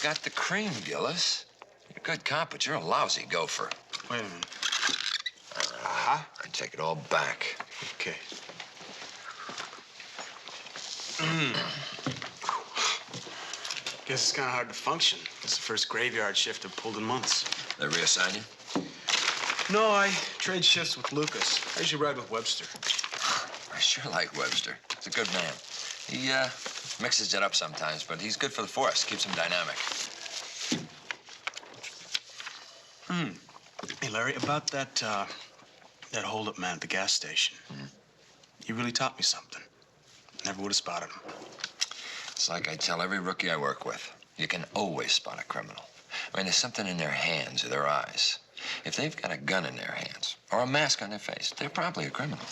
got the cream, Gillis. You're a good cop, but you're a lousy gopher. Wait a minute. I take it all back. Okay. Guess it's kind of hard to function. It's the first graveyard shift I've pulled in months. They reassign you? No, I trade shifts with Lucas. I usually ride with Webster. I sure like Webster. He's a good man. He mixes it up sometimes, but he's good for the force. Keeps him dynamic. Hey, Larry, about that hold-up man at the gas station. He really taught me something. Never would have spotted him. It's like I tell every rookie I work with. You can always spot a criminal. I mean, there's something in their hands or their eyes. If they've got a gun in their hands or a mask on their face, they're probably a criminal.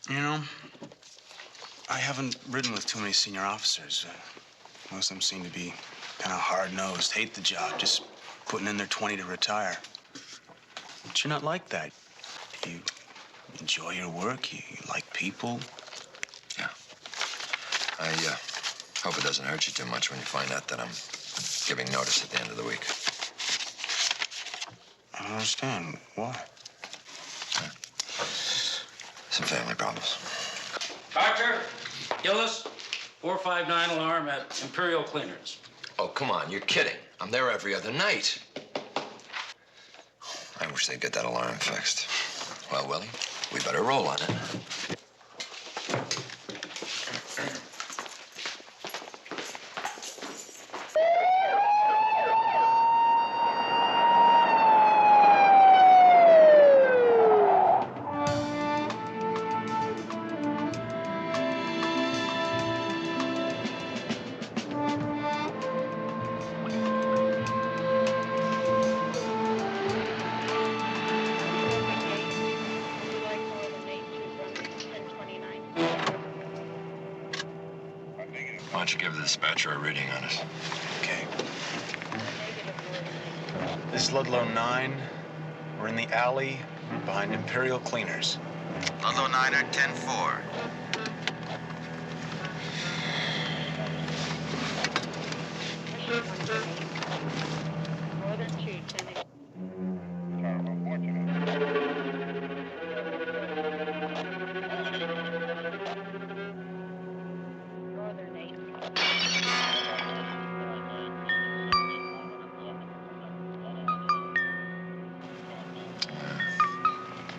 You know, I haven't ridden with too many senior officers. Most of them seem to be kind of hard-nosed, hate the job, just putting in their 20 to retire. But you're not like that. You enjoy your work, you like people. Yeah. I hope it doesn't hurt you too much when you find out that I'm giving notice at the end of the week. I don't understand. Why? Some family problems. Doctor, Gillis, 459 alarm at Imperial Cleaners. Oh, come on, you're kidding. I'm there every other night. I wish they'd get that alarm fixed. Well, Willie, we better roll on it. Why don't you give the dispatcher a reading on us? Okay. This is Ludlow 9. We're in the alley behind Imperial Cleaners. Ludlow 9er, 10-4. Northern 2, 10. Northern 8.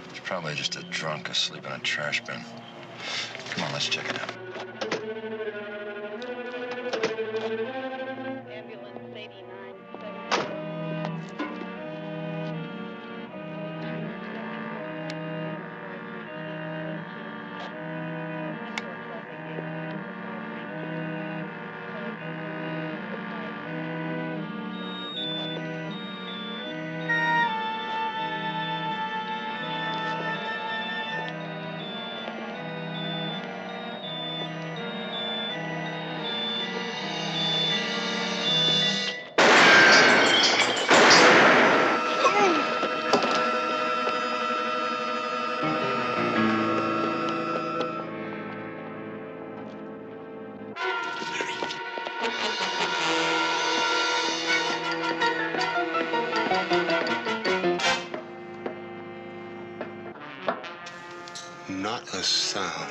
It's probably just a drunk asleep in a trash bin. Come on, let's check it out. Ambulance 89, Not a sound.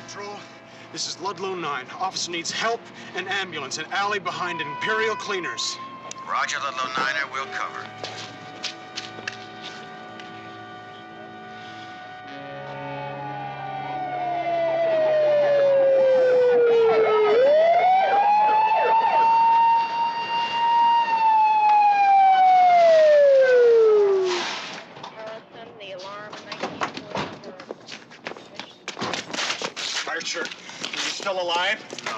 Patrol, this is Ludlow 9. Officer needs help and ambulance. An alley behind Imperial Cleaners. Roger, Ludlow 9er, we'll cover. Harrison, the alarm 1944. Archer, are you still alive? No.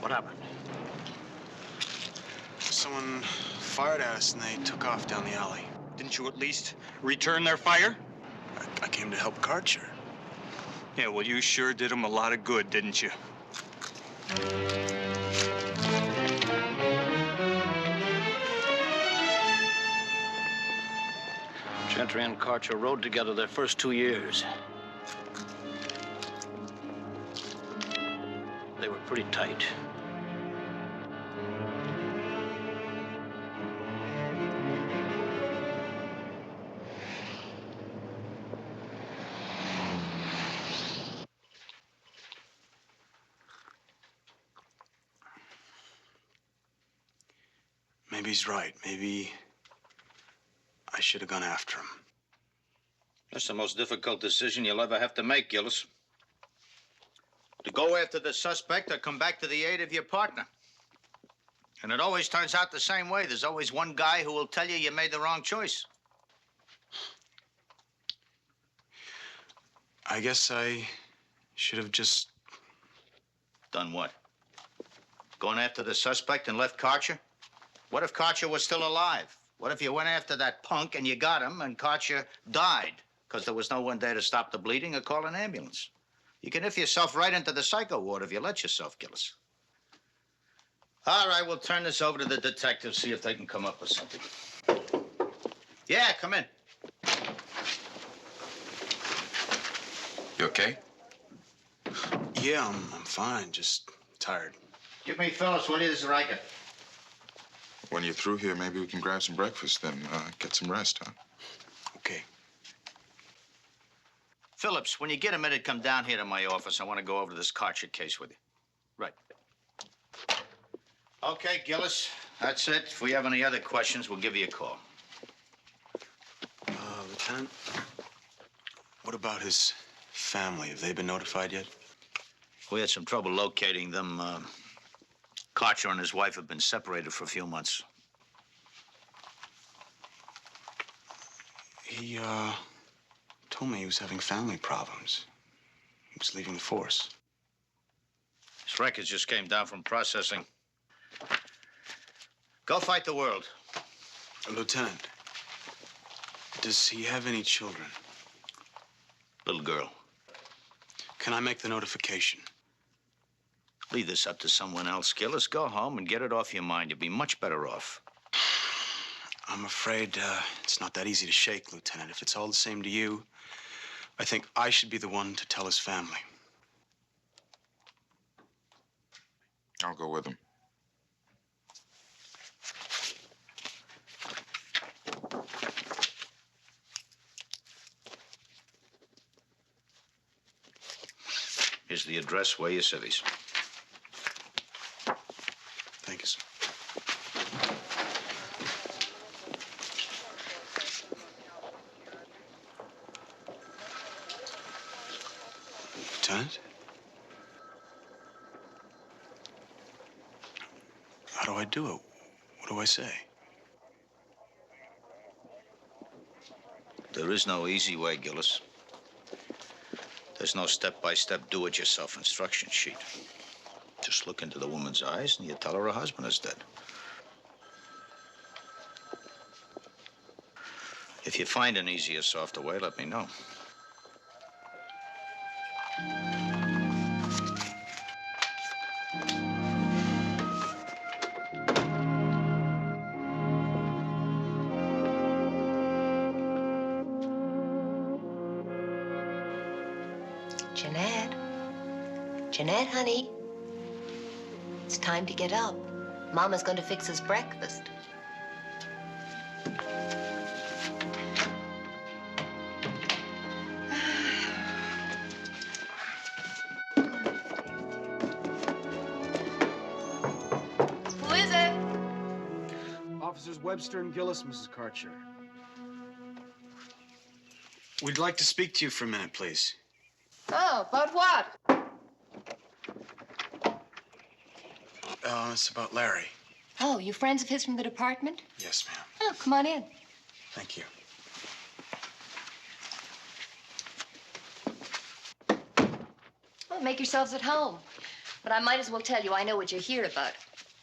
What happened? Someone fired at us and they took off down the alley. Didn't you at least return their fire? I came to help Karcher. Yeah, well, you sure did them a lot of good, didn't you? Gentry and Karcher rode together their first 2 years. They were pretty tight. Maybe he's right. Maybe I should have gone after him. That's the most difficult decision you'll ever have to make, Gillis. To go after the suspect or come back to the aid of your partner. And it always turns out the same way. There's always one guy who will tell you you made the wrong choice. I guess I should have just... Done what? Gone after the suspect and left Karcher? What if Karcher was still alive? What if you went after that punk and you got him and Karcher died because there was no one there to stop the bleeding or call an ambulance? You can if yourself right into the psycho ward if you let yourself, Gillis. All right, we'll turn this over to the detectives, see if they can come up with something. Yeah, come in. You okay? Yeah, I'm fine. Just tired. Give me Phyllis, will you? This is Riker. When you're through here, maybe we can grab some breakfast, then get some rest, huh? Okay. Phillips, when you get a minute, come down here to my office. I want to go over this Karcher case with you. Right. Okay, Gillis, that's it. If we have any other questions, we'll give you a call. Lieutenant, what about his family? Have they been notified yet? We had some trouble locating them. Karcher and his wife have been separated for a few months. He, told me he was having family problems. He was leaving the force. His records just came down from processing. Go fight the world. Lieutenant, does he have any children? Little girl. Can I make the notification? Leave this up to someone else, Gillis. Go home and get it off your mind. You'll be much better off. I'm afraid it's not that easy to shake, Lieutenant. If it's all the same to you, I think I should be the one to tell his family. I'll go with him. Here's the address. Weigh your civvies. Thank you, sir. Lieutenant? How do I do it? What do I say? There is no easy way, Gillis. There's no step-by-step do-it-yourself instruction sheet. Just look into the woman's eyes and you tell her her husband is dead. If you find an easier, softer way, let me know. Jeanette, honey, it's time to get up. Mama's going to fix us breakfast. Who is it? Officers Webster and Gillis, Mrs. Karcher. We'd like to speak to you for a minute, please. Oh, about what? It's about Larry. Oh, you friends of his from the department? Yes, ma'am. Oh, come on in. Thank you. Well, make yourselves at home. But I might as well tell you, I know what you're here about.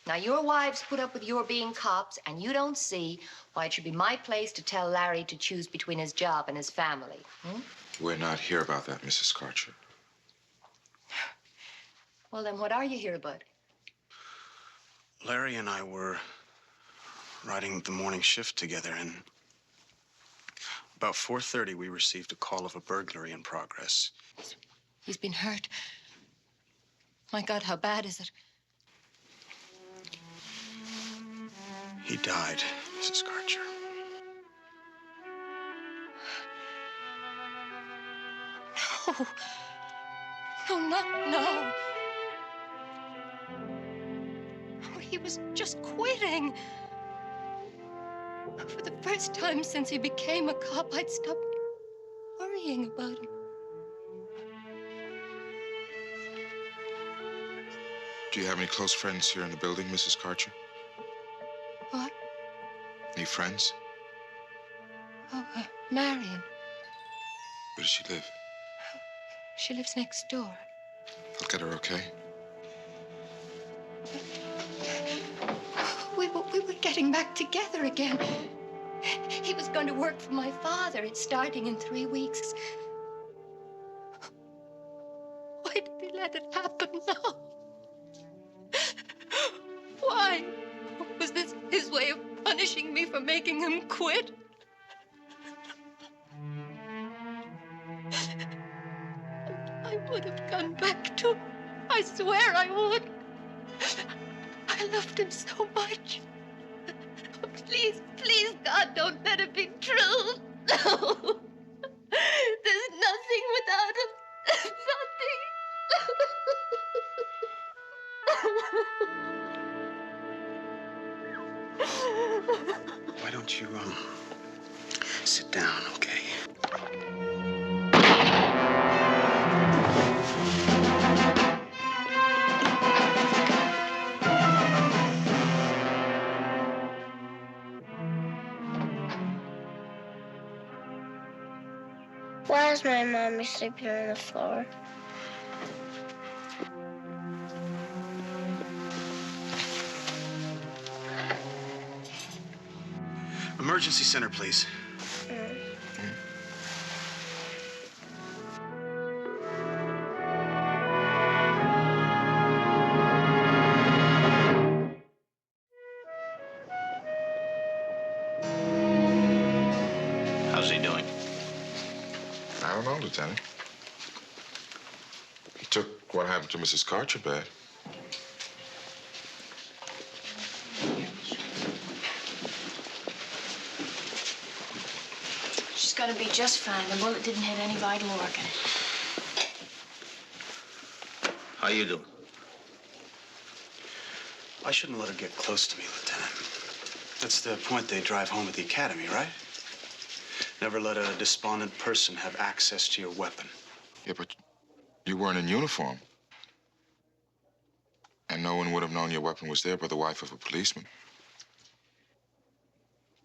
Now, your wives put up with your being cops, and you don't see why it should be my place to tell Larry to choose between his job and his family. We're not here about that, Mrs. Karcher. Well, then what are you here about? Larry and I were riding the morning shift together, and About 4:30, we received a call of a burglary in progress. He's been hurt. My God, how bad is it? He died, Mrs. Karcher. No. No, not now. Oh, he was just quitting. For the first time since he became a cop, I'd stopped worrying about him. Do you have any close friends here in the building, Mrs. Karcher? What? Any friends? Oh, Marion. Where does she live? She lives next door. I'll get her, okay? We were getting back together again. He was going to work for my father. It's starting in 3 weeks. Why did he let it happen now? Why? Was this his way of punishing me for making him quit? I would have gone back to him. I swear I would. I loved him so much. Please, please, God, don't let it be true. No. There's nothing without him. Nothing. Why don't you, sit down, okay? Why is my mommy sleeping on the floor? Emergency center, please. How's he doing? I don't know, Lieutenant. He took what happened to Mrs. Karcher bad. She's gonna be just fine. The bullet didn't hit any vital organ. How you doing? I shouldn't let her get close to me, Lieutenant. That's the point they drive home at the academy, right? Never let a despondent person have access to your weapon. Yeah, but you weren't in uniform. And no one would have known your weapon was there but the wife of a policeman.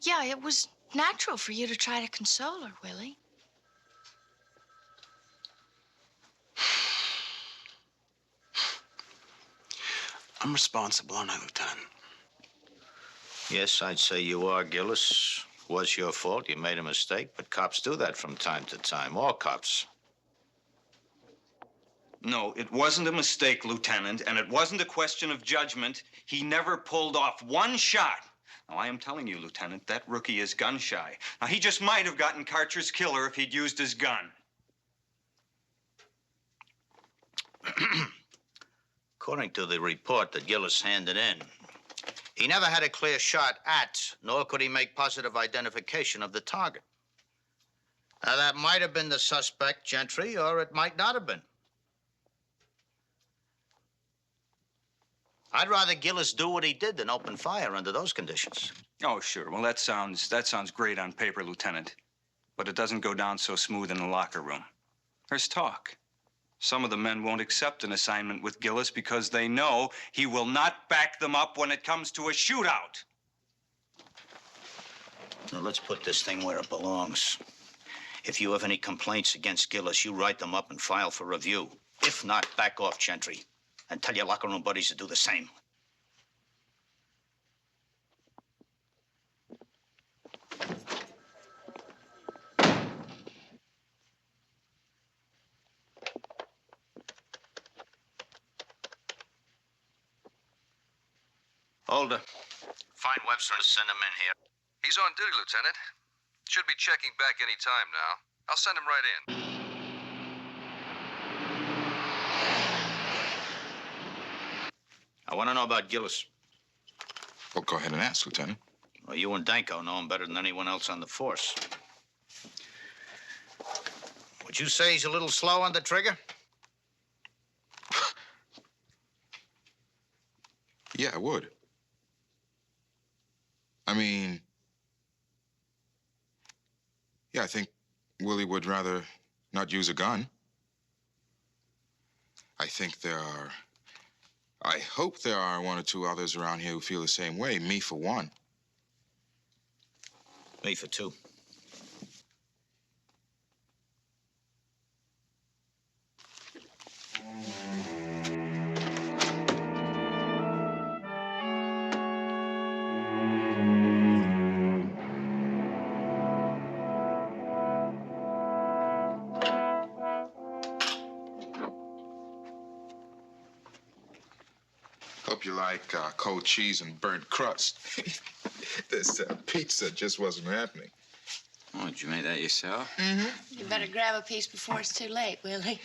Yeah, it was natural for you to try to console her, Willie. I'm responsible, aren't I, Lieutenant? Yes, I'd say you are, Gillis. Was your fault. You made a mistake, but cops do that from time to time. All cops. No, it wasn't a mistake, Lieutenant, and it wasn't a question of judgment. He never pulled off one shot. Now, I am telling you, Lieutenant, that rookie is gun-shy. Now, he just might have gotten Karcher's killer if he'd used his gun. According to the report that Gillis handed in, he never had a clear shot at, nor could he make positive identification of the target. Now, that might have been the suspect, Gentry, or it might not have been. I'd rather Gillis do what he did than open fire under those conditions. Oh, sure. Well, that sounds great on paper, Lieutenant. But it doesn't go down so smooth in the locker room. There's talk. Some of the men won't accept an assignment with Gillis because they know he will not back them up when it comes to a shootout. Now, let's put this thing where it belongs. If you have any complaints against Gillis, you write them up and file for review. If not, back off, Gentry, and tell your locker room buddies to do the same. Holder. Find Webster and send him in here. He's on duty, Lieutenant. Should be checking back any time now. I'll send him right in. I want to know about Gillis. Well, go ahead and ask, Lieutenant. Well, you and Danko know him better than anyone else on the force. Would you say he's a little slow on the trigger? Yeah, I would. I mean, yeah, I think Willie would rather not use a gun. I hope there are one or two others around here who feel the same way. Me for one. Me for two. Hope you like cold cheese and burnt crust. This pizza just wasn't happening. Oh, did you make that yourself? You better grab a piece before it's too late, Willie.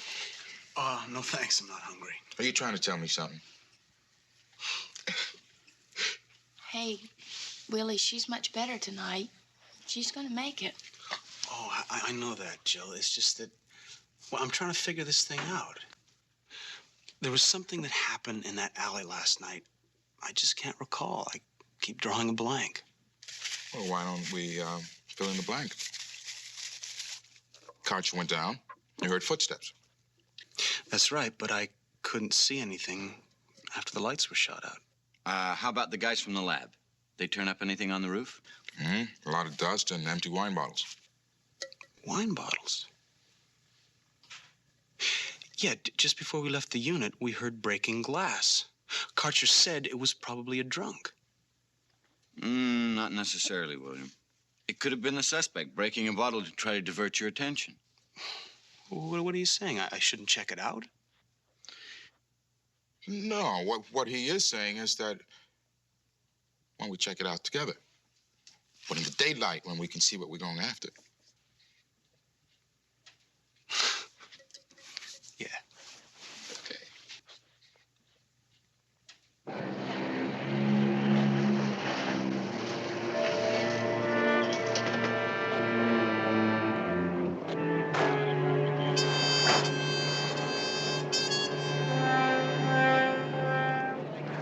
Oh, no thanks. I'm not hungry. Are you trying to tell me something? Hey, Willie, she's much better tonight. She's gonna make it. Oh, I know that, Jill. It's just that, well, I'm trying to figure this thing out. There was something that happened in that alley last night. I just can't recall. I keep drawing a blank. Well, why don't we fill in the blank? Karcher went down. You heard footsteps. That's right, but I couldn't see anything after the lights were shot out. How about the guys from the lab? They turn up anything on the roof? A lot of dust and empty wine bottles. Wine bottles? Yeah, just before we left the unit, we heard breaking glass. Karcher said it was probably a drunk. Not necessarily, William. It could have been the suspect breaking a bottle to try to divert your attention. What are you saying? I shouldn't check it out? No, what he is saying is that why don't we check it out together? But in the daylight when we can see what we're going after. Yeah. Okay.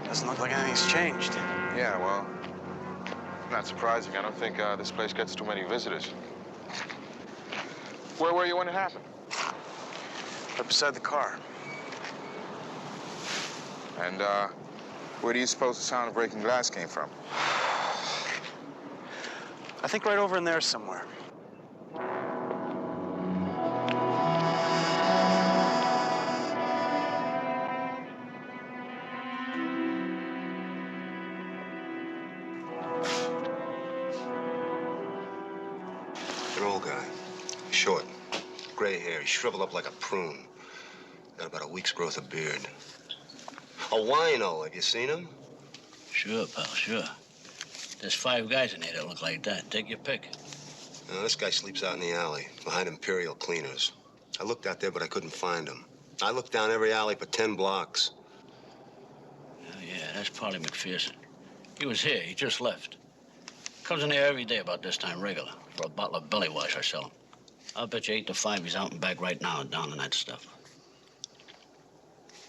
Doesn't look like anything's changed. Yeah, well, not surprising. I don't think this place gets too many visitors. Where were you when it happened? Right beside the car. And where do you suppose the sound of breaking glass came from? I think right over in there somewhere. An old guy. Short. Gray hair. He's shriveled up like a prune. Got about a week's growth of beard. A wino. Have you seen him? Sure, pal, sure. There's 5 guys in here that look like that. Take your pick. No, this guy sleeps out in the alley, behind Imperial Cleaners. I looked out there, but I couldn't find him. I looked down every alley for 10 blocks. Oh, yeah, that's Polly McPherson. He was here. He just left. Comes in here every day about this time, regular. For a bottle of belly wash I sell him. I'll bet you 8 to 5 he's out and back right now down in that stuff.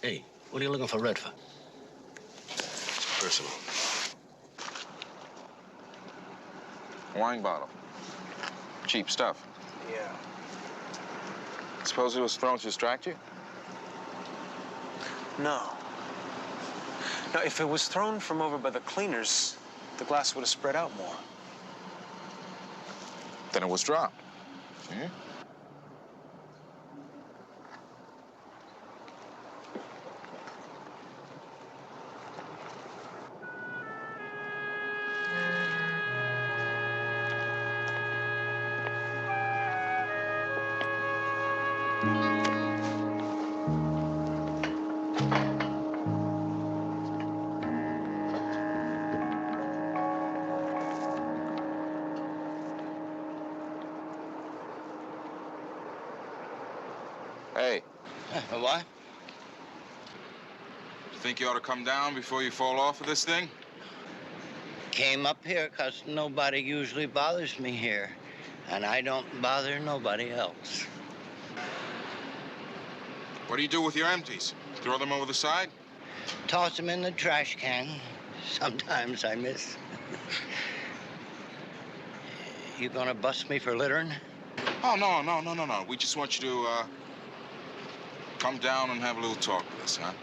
Hey, what are you looking for Red for? It's personal. Wine bottle. Cheap stuff. Yeah. Suppose it was thrown to distract you? No. Now, if it was thrown from over by the cleaners, the glass would have spread out more. Then it was dropped. Hmm? Hey. What? You think you ought to come down before you fall off of this thing? Came up here because nobody usually bothers me here. And I don't bother nobody else. What do you do with your empties? Throw them over the side? Toss them in the trash can. Sometimes I miss. You gonna bust me for littering? Oh, no. We just want you to, come down and have a little talk with us, huh?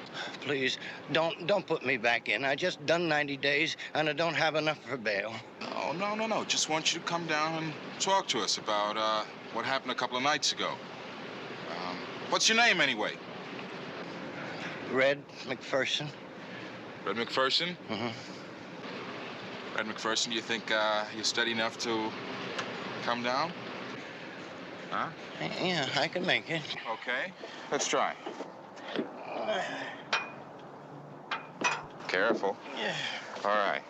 Please, don't put me back in. I just done 90 days, and I don't have enough for bail. Oh, no. Just want you to come down and talk to us about, what happened a couple of nights ago. What's your name, anyway? Red McPherson. Red McPherson? Mm-hmm. Red McPherson, do you think, you're steady enough to come down? Huh? Yeah, I can make it. Okay. Let's try. Careful. Yeah. All right.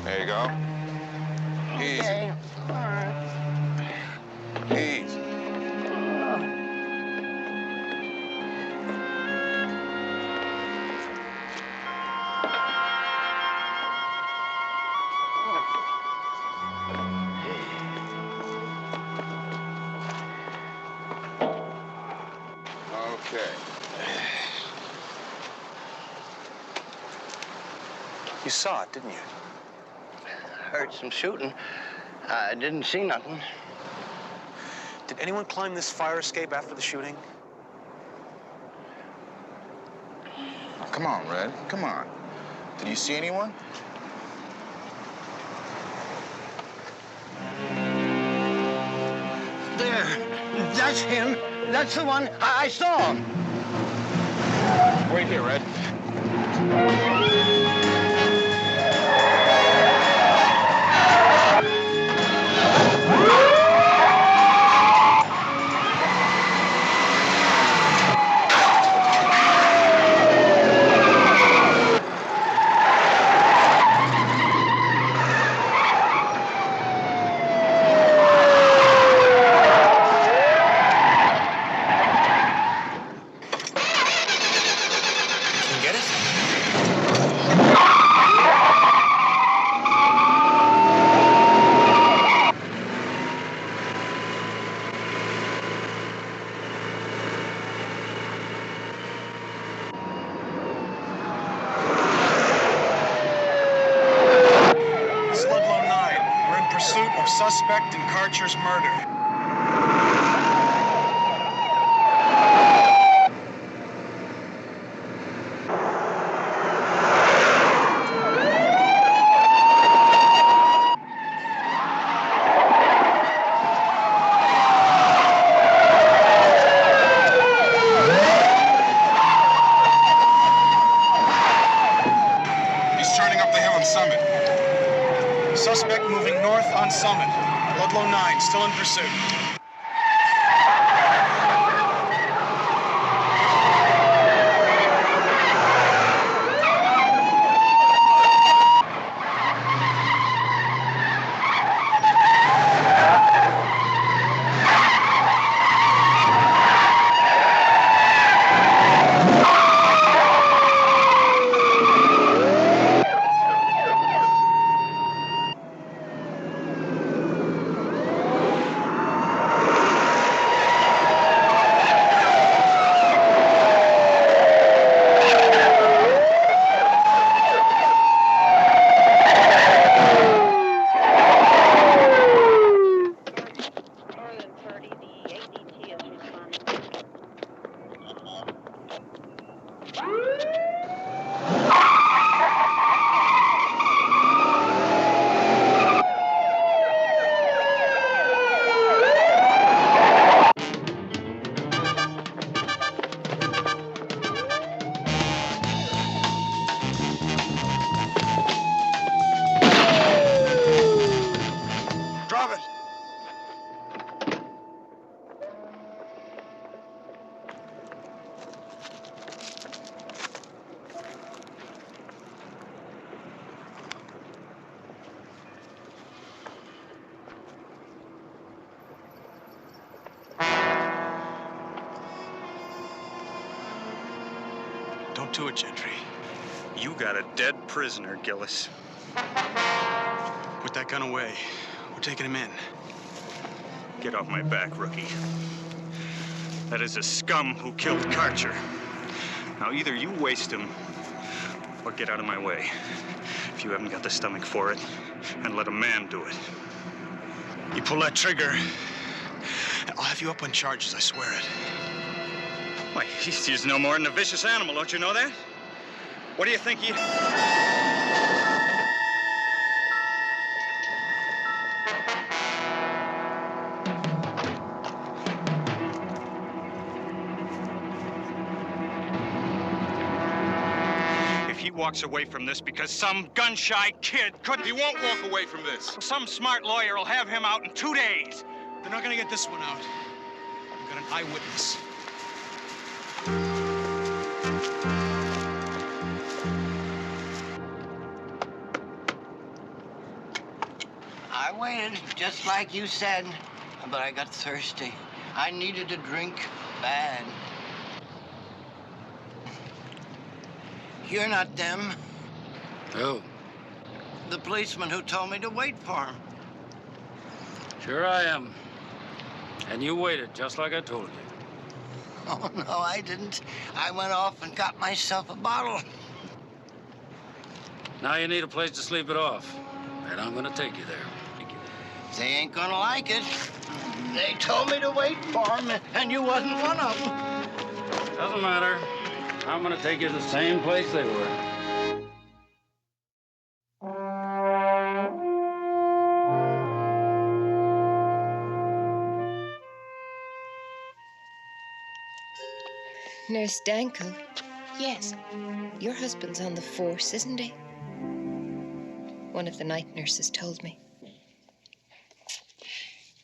There you go. Easy. Okay. All right. Easy. Okay. You saw it, didn't you? Heard some shooting. I didn't see nothing. Did anyone climb this fire escape after the shooting? Oh, come on, Red. Come on. Did you see anyone? There. That's him. That's the one. I saw him. Wait here, Red. Suspect in Karcher's murder. He's turning up the hill on Summit. Suspect moving north on Summit. Ludlow 9, still in pursuit. How to it, Gentry? You got a dead prisoner, Gillis. Put that gun away. We're taking him in. Get off my back, rookie. That is a scum who killed Karcher. Now, either you waste him or get out of my way. If you haven't got the stomach for it, and let a man do it. You pull that trigger, I'll have you up on charges, I swear it. Why, he's no more than a vicious animal, don't you know that? What do you think he... If he walks away from this because some gun-shy kid couldn't... He won't walk away from this. Some smart lawyer will have him out in 2 days. They're not gonna get this one out. We've got an eyewitness. I waited, just like you said, but I got thirsty. I needed a drink bad. You're not them. Who? The policeman who told me to wait for him. Sure I am. And you waited, just like I told you. Oh, no, I didn't. I went off and got myself a bottle. Now you need a place to sleep it off. And I'm gonna take you there. They ain't gonna like it. They told me to wait for him, and you wasn't one of them. Doesn't matter. I'm gonna take you to the same place they were. Nurse Danko, Yes. your husband's on the force, isn't he? One of the night nurses told me.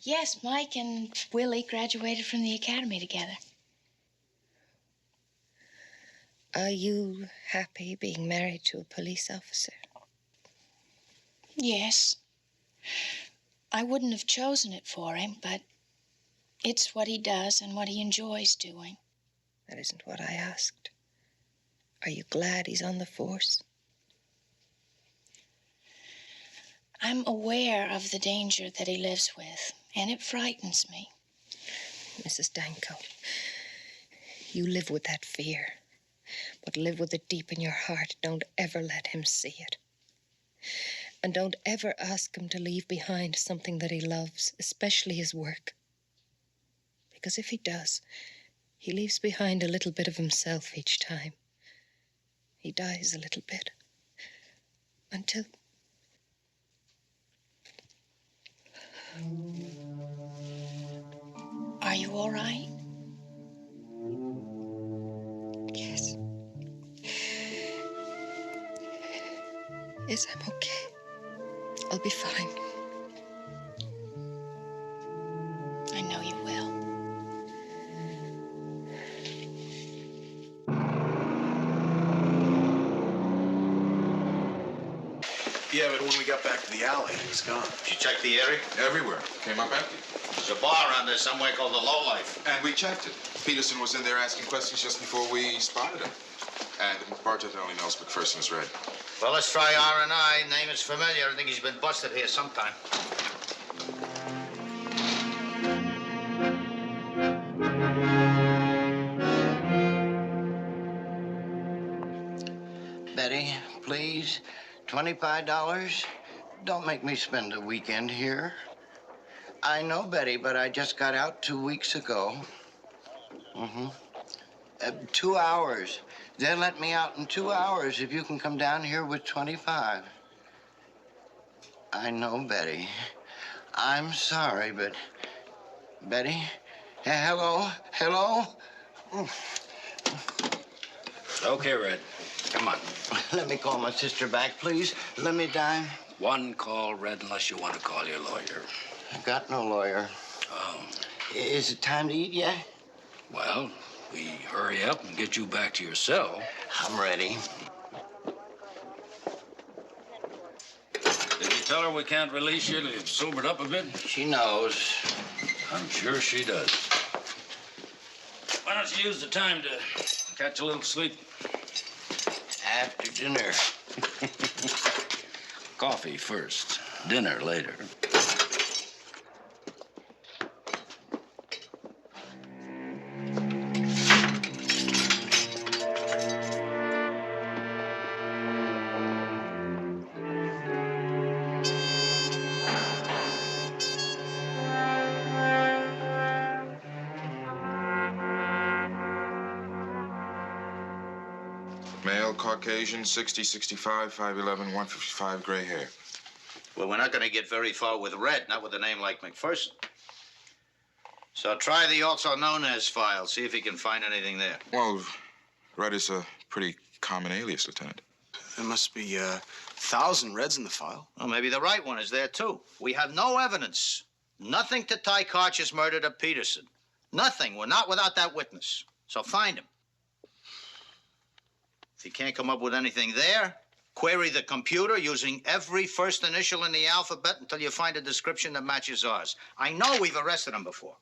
Yes, Mike and Willie graduated from the academy together. Are you happy being married to a police officer? Yes. I wouldn't have chosen it for him, but it's what he does and what he enjoys doing. That isn't what I asked. Are you glad he's on the force? I'm aware of the danger that he lives with, and it frightens me. Mrs. Danko, you live with that fear, but live with it deep in your heart. Don't ever let him see it. And don't ever ask him to leave behind something that he loves, especially his work. Because if he does, he leaves behind a little bit of himself each time. He dies a little bit. Until... Are you all right? Yes. Yes, I'm okay. I'll be fine. I know you will. Yeah, but when we got back to the alley, he was gone. Did you check the area? Everywhere. Came up empty. There's a bar around there somewhere called the Lowlife. And we checked it. Peterson was in there asking questions just before we spotted him. And the bartender only knows McPherson is red. Well, let's try R&I. Name is familiar. I think he's been busted here sometime. Betty, please. $25. Don't make me spend a weekend here. I know, Betty, but I just got out 2 weeks ago. 2 hours. They'll let me out in 2 hours if you can come down here with 25. I know, Betty. I'm sorry, but... Betty? Hello? Hello? Okay, Red. Come on. Let me call my sister back, please. Let me dine. One call, Red, unless you want to call your lawyer. I got no lawyer. Oh. Is it time to eat yet? Well, we hurry up and get you back to your cell. I'm ready. Did you tell her we can't release you till you've sobered up a bit? She knows. I'm sure she does. Why don't you use the time to catch a little sleep? After dinner. Coffee first, dinner later. Male, Caucasian, 60, 65, 5'11", 155, gray hair. Well, we're not going to get very far with Red, not with a name like McPherson. So try the also known as file, see if you can find anything there. Well, Red is a pretty common alias, Lieutenant. There must be 1,000 Reds in the file. Well, maybe the right one is there, too. We have no evidence. Nothing to tie Karcher's murder to Peterson. Nothing. We're not without that witness. So find him. If you can't come up with anything there, query the computer using every first initial in the alphabet until you find a description that matches ours. I know we've arrested him before.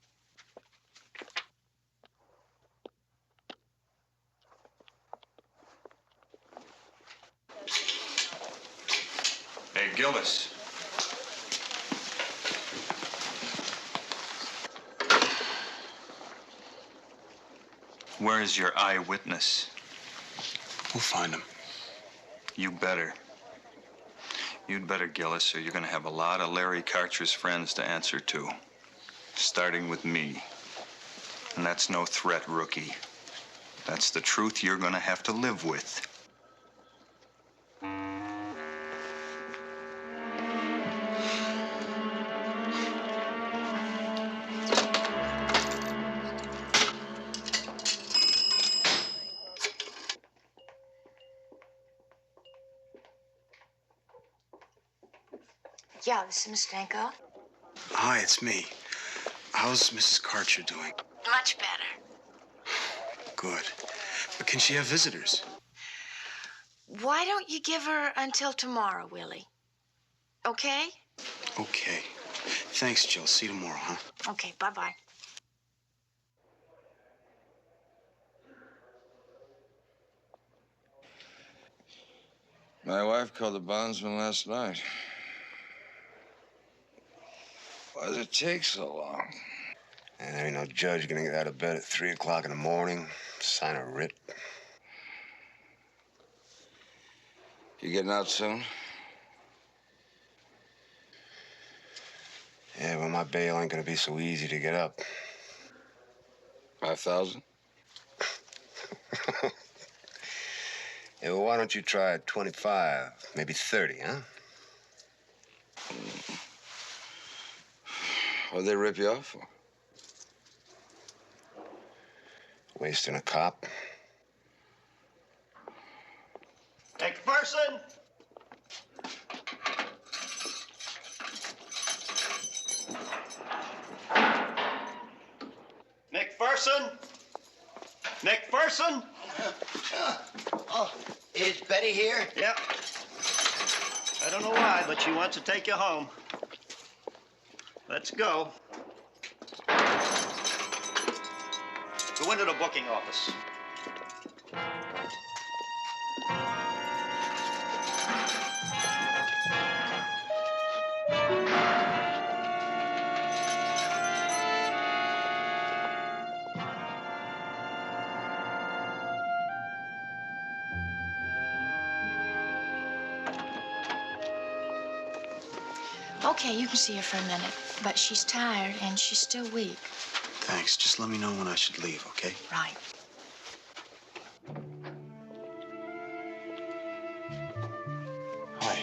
Hey, Gillis. Where is your eyewitness? We'll find him. You better. You'd better, Gillis, or you're gonna have a lot of Larry Karcher's friends to answer to. Starting with me. And that's no threat, rookie. That's the truth you're gonna have to live with. Yeah, this is Miss Stanko. Hi, it's me. How's Mrs. Karcher doing? Much better. Good. But can she have visitors? Why don't you give her until tomorrow, Willie? Okay? Okay. Thanks, Jill. See you tomorrow, huh? Okay, bye-bye. My wife called the bondsman last night. Why does it take so long? And there ain't no judge gonna get out of bed at 3 o'clock in the morning, sign a writ. You getting out soon? Yeah, well, my bail ain't gonna be so easy to get up. 5,000? Yeah, well, why don't you try 25, maybe 30, huh? What'd they rip you off for? Wasting a cop. McPherson! McPherson! McPherson! Oh, is Betty here? Yep. I don't know why, but she wants to take you home. Let's go. Go into the booking office. Okay, you can see her for a minute, but she's tired and she's still weak. Thanks. Just let me know when I should leave, okay? Right. Hi.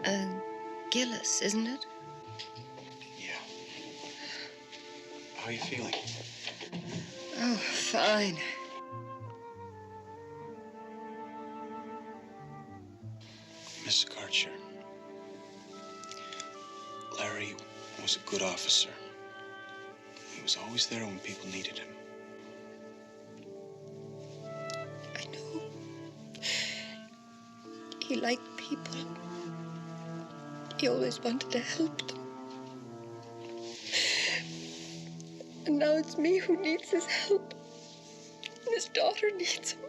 Hi. Gillis, isn't it? Yeah. How are you feeling? Oh, fine. Miss Karcher. Larry was a good officer. He was always there when people needed him. I know. He liked people. He always wanted to help them. And now it's me who needs his help. his daughter needs him.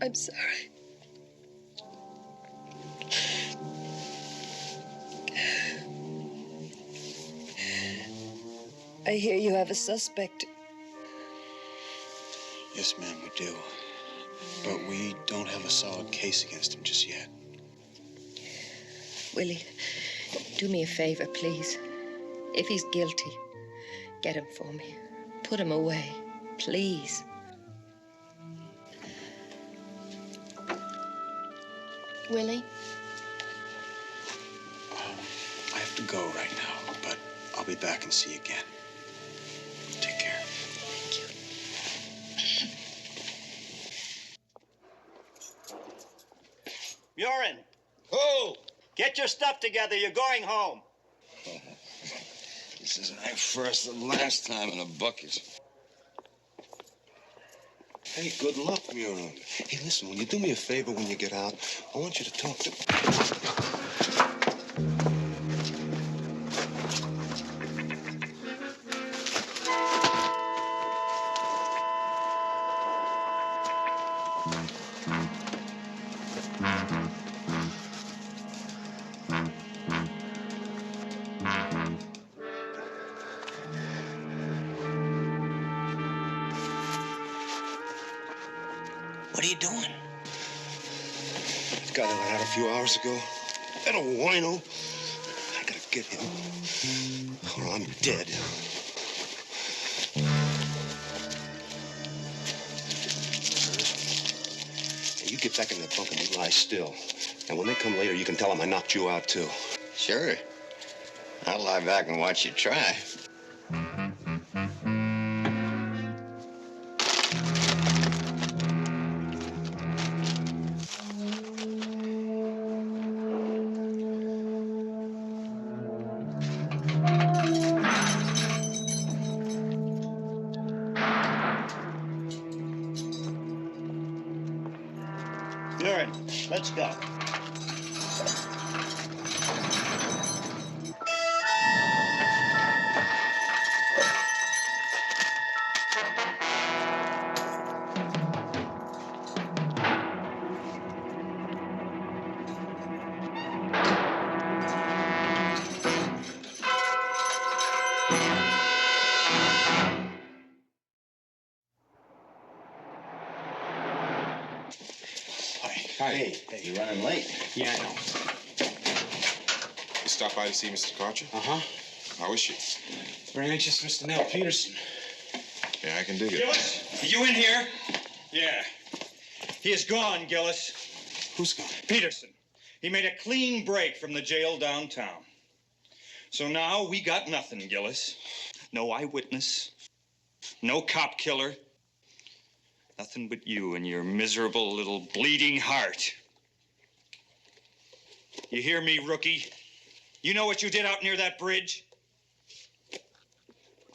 I'm sorry. I hear you have a suspect. Yes, ma'am, we do. But we don't have a solid case against him just yet. Willie, do me a favor, please. If he's guilty, get him for me. Put him away, please. Willie? I have to go right now, but I'll be back and see you again. Take care. Buren! Who? Get your stuff together. You're going home. This is my first and last time in a bucket. Hey, good luck, Muron. Hey, listen, will you do me a favor when you get out? I want you to talk to... What are you doing? The guy that went out a few hours ago. That old wino. I gotta get him. Or I'm dead. Hey, you get back in that bunk and you lie still. And when they come later, you can tell them I knocked you out, too. Sure. I'll lie back and watch you try. Buren, let's go. Hi. Hey, you're running late. Yeah, I know. You stopped by to see Mr. Carter? Uh-huh. How is she? Very anxious, Mr. Nell Peterson. Yeah, I can dig it. Gillis, are you in here? Yeah. He is gone, Gillis. Who's gone? Peterson. He made a clean break from the jail downtown. So now we got nothing, Gillis. No eyewitness. No cop killer. Nothing but you and your miserable little bleeding heart. You hear me, rookie? You know what you did out near that bridge?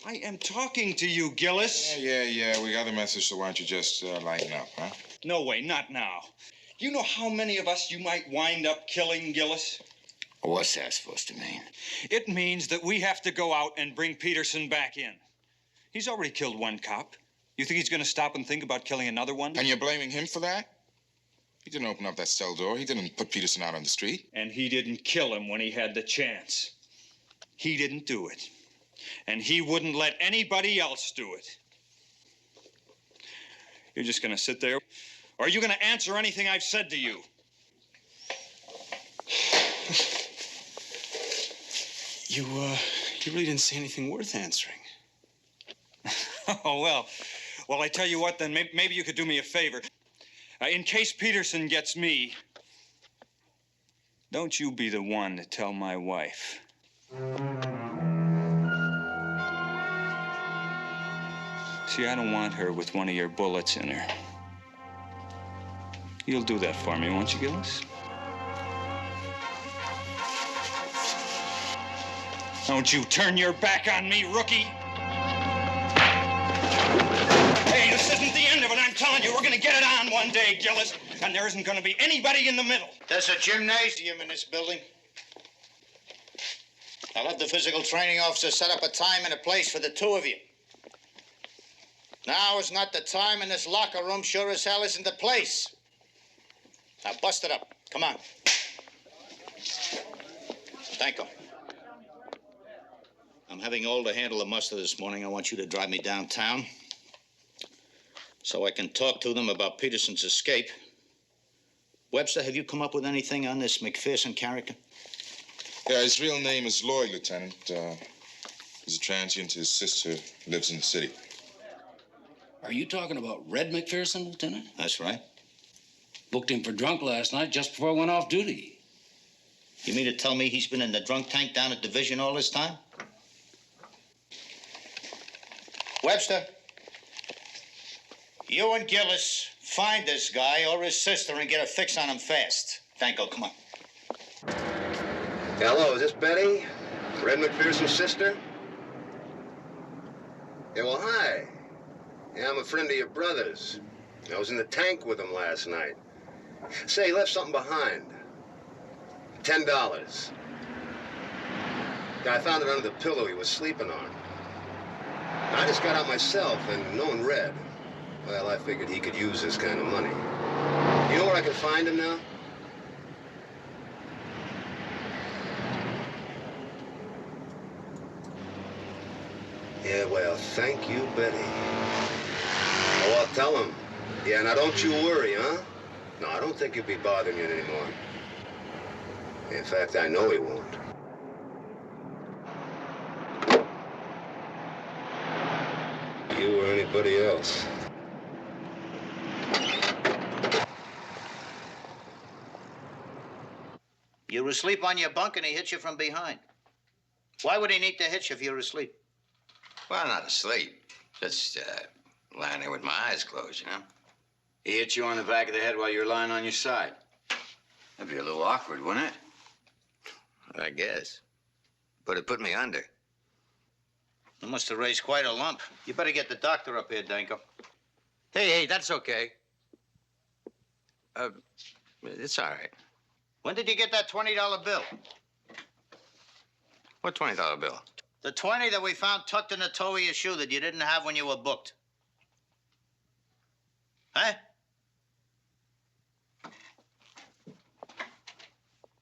I am talking to you, Gillis. Yeah. We got the message, so why don't you just lighten up, huh? No way, not now. You know how many of us you might wind up killing, Gillis? What's that supposed to mean? It means that we have to go out and bring Peterson back in. He's already killed one cop. You think he's going to stop and think about killing another one? And you're blaming him for that? He didn't open up that cell door. He didn't put Peterson out on the street. And he didn't kill him when he had the chance. He didn't do it. And he wouldn't let anybody else do it. You're just going to sit there? Or are you going to answer anything I've said to you? You really didn't say anything worth answering. Oh, well, I tell you what, then, maybe you could do me a favor. In case Peterson gets me, don't you be the one to tell my wife. See, I don't want her with one of your bullets in her. You'll do that for me, won't you, Gillis? Don't you turn your back on me, rookie! Hey, this isn't the end of it, I'm telling you. We're gonna get it on one day, Gillis. And there isn't gonna be anybody in the middle. There's a gymnasium in this building. I'll have the physical training officer set up a time and a place for the two of you. Now is not the time, and this locker room sure as hell isn't the place. Now bust it up. Come on. Thank you. I'm having Alder handle the muster this morning. I want you to drive me downtown so I can talk to them about Peterson's escape. Webster, have you come up with anything on this McPherson character? Yeah, his real name is Lloyd, Lieutenant. He's a transient. His sister lives in the city. Are you talking about Red McPherson, Lieutenant? That's right. Booked him for drunk last night just before I went off duty. You mean to tell me he's been in the drunk tank down at Division all this time? Webster, you and Gillis find this guy or his sister and get a fix on him fast. Danko, come on. Hello, is this Betty? Red McPherson's sister? Yeah, well, hi. Yeah, I'm a friend of your brother's. I was in the tank with him last night. Say, he left something behind. $10. Yeah, I found it under the pillow he was sleeping on. I just got out myself, and no one read. Well, I figured he could use this kind of money. You know where I can find him now? Yeah, well, thank you, Betty. Oh, I'll tell him. Yeah, now don't you worry, huh? No, I don't think he'll be bothering you anymore. In fact, I know he won't. You or anybody else. You were asleep on your bunk and he hit you from behind. Why would he need to hit you if you were asleep? Well, I'm not asleep. Just lying there with my eyes closed, you know? He hit you on the back of the head while you were lying on your side. That'd be a little awkward, wouldn't it? I guess. But it put me under. You must have raised quite a lump. You better get the doctor up here, Danko. Hey, that's okay. It's all right. When did you get that $20 bill? What $20 bill? The 20 that we found tucked in the toe of your shoe that you didn't have when you were booked. Huh?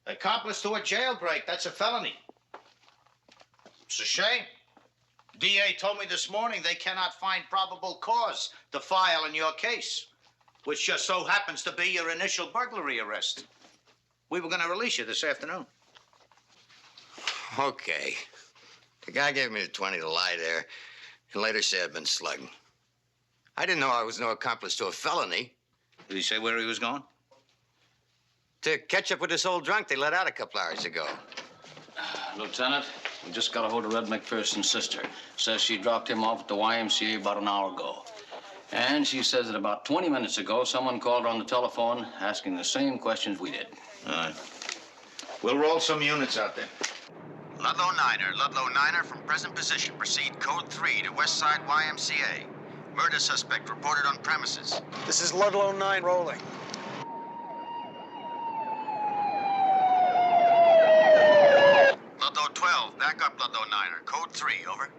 Accomplice to a jailbreak. That's a felony. It's a shame. DA told me this morning they cannot find probable cause to file in your case, which just so happens to be your initial burglary arrest. We were going to release you this afternoon. Okay. The guy gave me the 20 to lie there and later said I'd been slugged. I didn't know I was no accomplice to a felony. Did he say where he was going? To catch up with this old drunk they let out a couple hours ago. Lieutenant, we just got a hold of Red McPherson's sister. Says she dropped him off at the YMCA about an hour ago. And she says that about 20 minutes ago, someone called her on the telephone asking the same questions we did. All right. We'll roll some units out there. Ludlow Niner from present position. Proceed code 3 to West Side YMCA. Murder suspect reported on premises. This is Ludlow 9 rolling. Ludlow 12, back up Ludlow Niner. Code 3, over.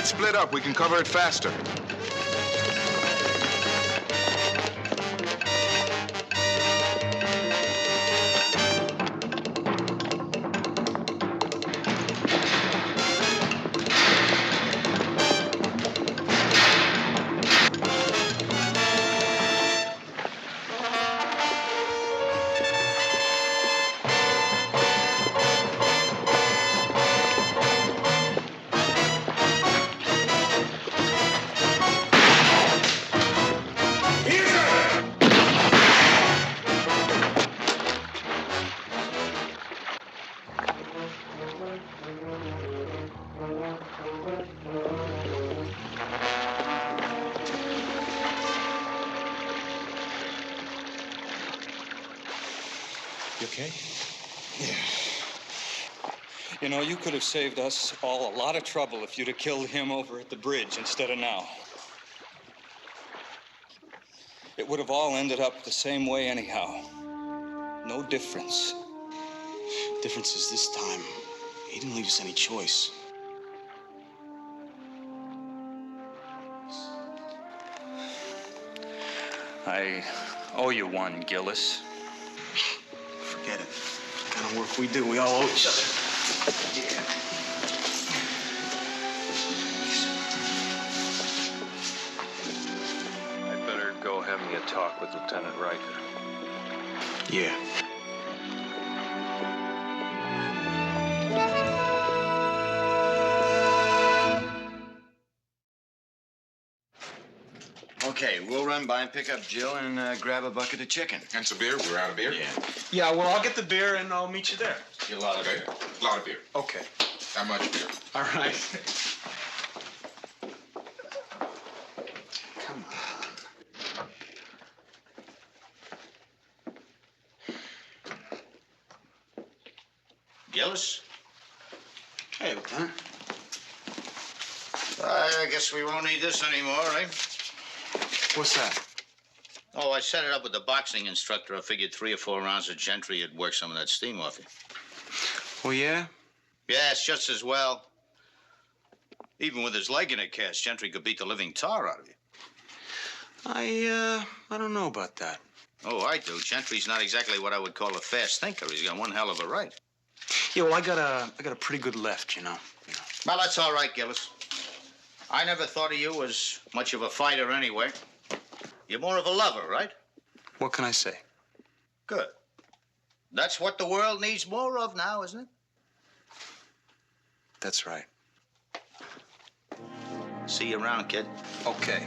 Let's split up. We can cover it faster. You okay? Yeah. You know, you could have saved us all a lot of trouble if you'd have killed him over at the bridge instead of now. It would have all ended up the same way anyhow. No difference. Difference is this time, he didn't leave us any choice. I owe you one, Gillis. Forget it. The kind of work we do, we all owe each other. Yeah. I'd better go have me a talk with Lieutenant Riker. Yeah. Okay, we'll run by and pick up Jill and grab a bucket of chicken. And some beer. We're out of beer. Yeah. Yeah, well, I'll get the beer and I'll meet you there. A lot of beer. A lot of beer. Okay. How much beer? All right. Come on. Gillis? Hey, Lieutenant. I guess we won't need this anymore, eh? What's that? Oh, I set it up with the boxing instructor. I figured 3 or 4 rounds of Gentry would work some of that steam off you. Oh, yeah? Yeah, it's just as well. Even with his leg in a cast, Gentry could beat the living tar out of you. I don't know about that. Oh, I do. Gentry's not exactly what I would call a fast thinker. He's got one hell of a right. Yeah, well, I got a pretty good left, you know. Well, that's all right, Gillis. I never thought of you as much of a fighter anyway. You're more of a lover, right? What can I say? Good. That's what the world needs more of now, isn't it? That's right. See you around, kid. Okay.